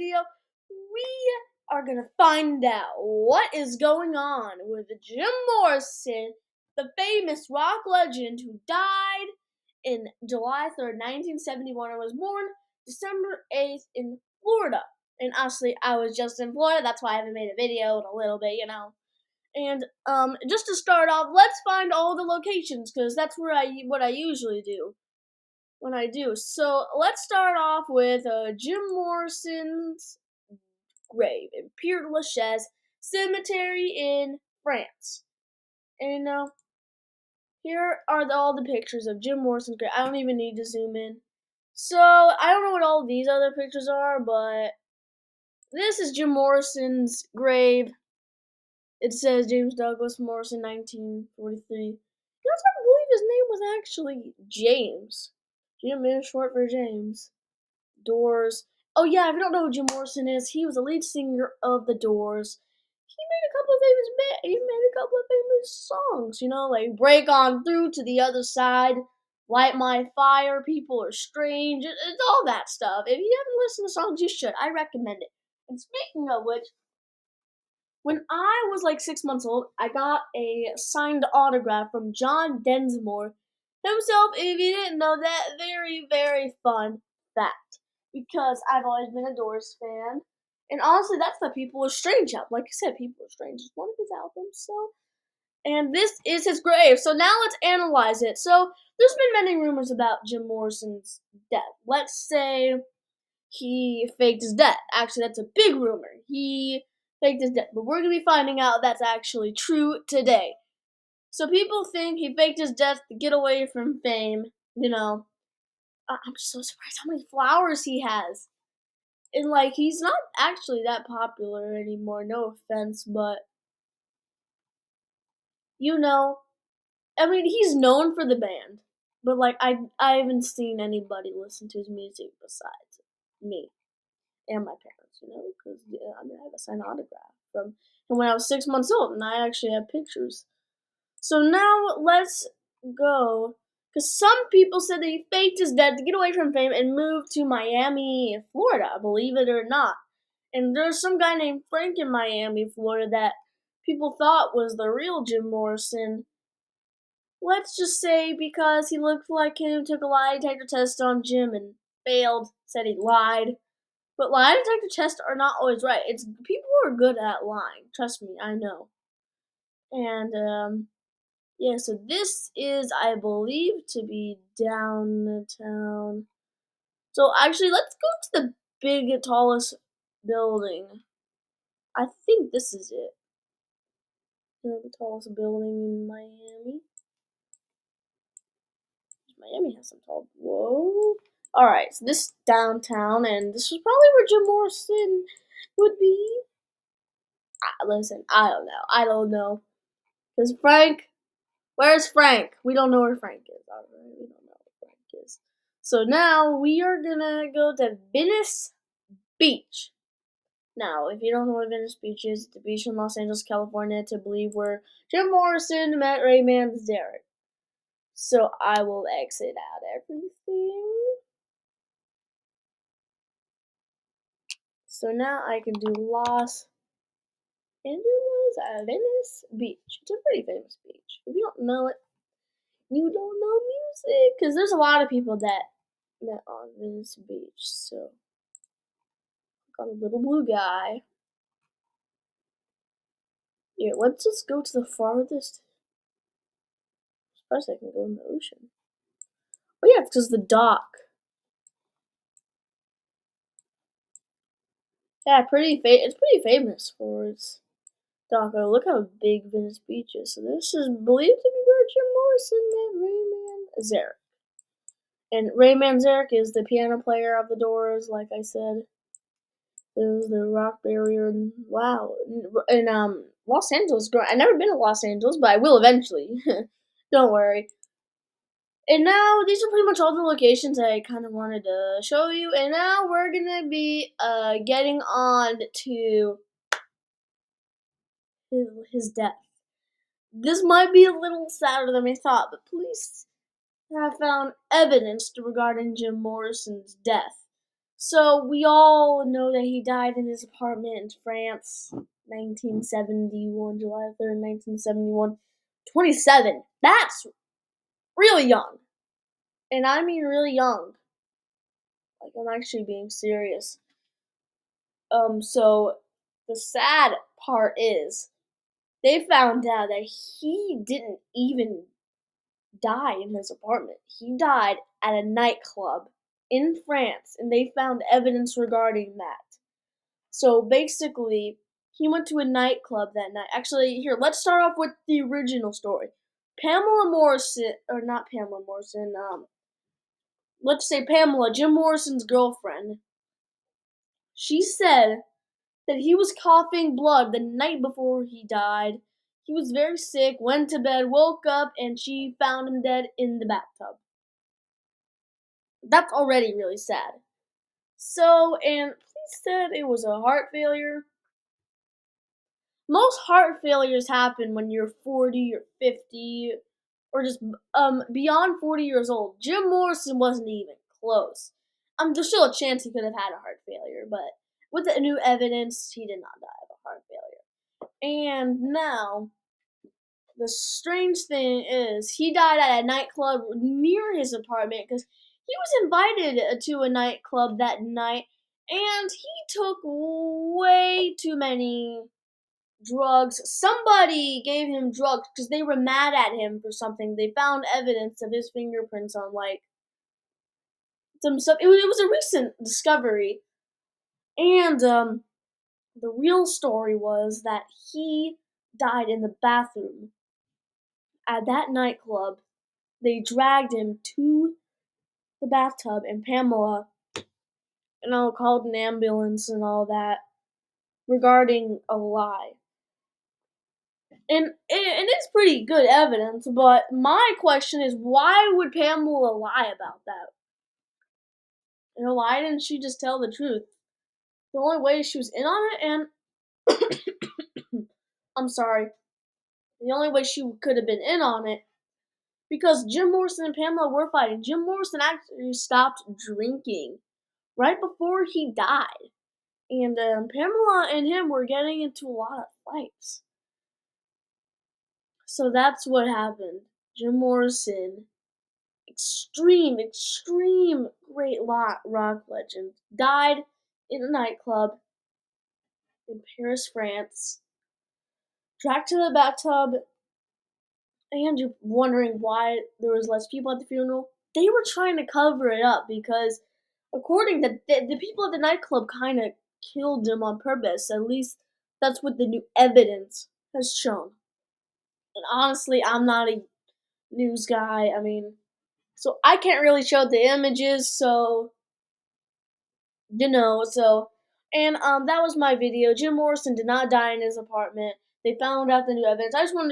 video, we are gonna find out what is going on with Jim Morrison, the famous rock legend who died in July 3rd, 1971, and was born December 8th in Florida. And honestly, I was just in Florida, that's why I haven't made a video in a little bit, And just to start off, let's find all the locations, because that's what I usually do when I do. So let's start off with Jim Morrison's grave in Père Lachaise Cemetery in France. And here are all the pictures of Jim Morrison's grave. I don't even need to zoom in. So I don't know what all these other pictures are, but this is Jim Morrison's grave. It says James Douglas Morrison, 1943. You know, it's hard to believe his name was actually James. Jim is short for James. Doors. Oh yeah, if you don't know who Jim Morrison is, he was the lead singer of the Doors. He made a couple of famous songs, like "Break On Through to the Other Side," "Light My Fire," "People Are Strange." It's all that stuff. If you haven't listened to songs, you should. I recommend it. And speaking of which, when I was like 6 months old, I got a signed autograph from John Densmore himself. If you didn't know that, very, very fun fact. Because I've always been a Doors fan. And honestly, that's the People Are Strange album. Like I said, People Are Strange is one of his albums. And this is his grave. So now let's analyze it. So there's been many rumors about Jim Morrison's death. Let's say he faked his death. Actually, that's a big rumor. He faked his death. But we're going to be finding out that's actually true today. So people think he faked his death to get away from fame. I'm just so surprised how many flowers he has. And, he's not actually that popular anymore, no offense, but, he's known for the band. But, I haven't seen anybody listen to his music besides me and my parents, because, I have a signed autograph from him when I was 6 months old, and I actually have pictures. So now let's go, because some people said that he faked his death to get away from fame and moved to Miami, Florida, believe it or not. And there's some guy named Frank in Miami, Florida, that people thought was the real Jim Morrison. Let's just say because he looked like him, took a lie detector test on Jim and failed, said he lied. But lie detector tests are not always right. It's people who are good at lying. Trust me, I know. And yeah, so this is, I believe, to be downtown. So actually, let's go to the big, tallest building. I think this is it. The tallest building in Miami. Miami has some tall. Whoa. Alright, so this is downtown, and this was probably where Jim Morrison would be. Listen, I don't know. Because where's Frank? We don't know where Frank is. Alright, we don't know where Frank is. So now we are gonna go to Venice Beach. Now, if you don't know what Venice Beach is, it's a beach in Los Angeles, California, to believe where Jim Morrison met Rayman's Derek. So I will exit out everything. So now I can do Los Angeles, Venice Beach. It's a pretty famous beach. If you don't know it, you don't know music. Because there's a lot of people that met on Venice Beach. So, got a little blue guy. Here, let's just go to the farthest. First, I can go in the ocean. Oh yeah, it's because the dock. Yeah, it's pretty famous for its dock. Oh, look how big Venice Beach is. So this is believed to be where Jim Morrison met Rayman Zarek. And Rayman Zarek is the piano player of the Doors, like I said. There's the rock barrier, and wow. And Los Angeles, I've never been to Los Angeles, but I will eventually. Don't worry. And now, these are pretty much all the locations I kind of wanted to show you. And now we're going to be getting on to his death. This might be a little sadder than we thought, but police have found evidence regarding Jim Morrison's death. So we all know that he died in his apartment in France, 1971, July 3rd, 1971. 27. That's really young. And I mean really young. Like, I'm actually being serious. So the sad part is they found out that he didn't even die in his apartment. He died at a nightclub in France, and they found evidence regarding that. So basically, he went to a nightclub that night. Actually, here, let's start off with the original story. Pamela Morrison, or not Pamela Morrison, let's say Pamela, Jim Morrison's girlfriend, she said that he was coughing blood the night before he died. He was very sick, went to bed, woke up, and she found him dead in the bathtub. That's already really sad. So, and he said it was a heart failure. Most heart failures happen when you're 40 or 50 or just beyond 40 years old. Jim Morrison wasn't even close. There's still a chance he could have had a heart failure, but with the new evidence, he did not die of a heart failure. And now, the strange thing is, he died at a nightclub near his apartment because he was invited to a nightclub that night, and he took way too many drugs. Somebody gave him drugs because they were mad at him for something. They found evidence of his fingerprints on like some stuff. It was a recent discovery, and the real story was that he died in the bathroom at that nightclub. They dragged him to the bathtub, and Pamela, called an ambulance and all that regarding a lie. And it's pretty good evidence, but my question is, why would Pamela lie about that? Why didn't she just tell the truth? The only way she was in on it, and I'm sorry, the only way she could have been in on it, because Jim Morrison and Pamela were fighting. Jim Morrison actually stopped drinking right before he died, and Pamela and him were getting into a lot of fights. So that's what happened. Jim Morrison, extreme great rock legend, died in a nightclub in Paris, France. Dragged to the bathtub, and you're wondering why there was less people at the funeral. They were trying to cover it up because, according to the people at the nightclub, kind of killed him on purpose. At least that's what the new evidence has shown. And honestly, I'm not a news guy. So I can't really show the images. So and that was my video. Jim Morrison did not die in his apartment. They found out the new evidence. I just wanted to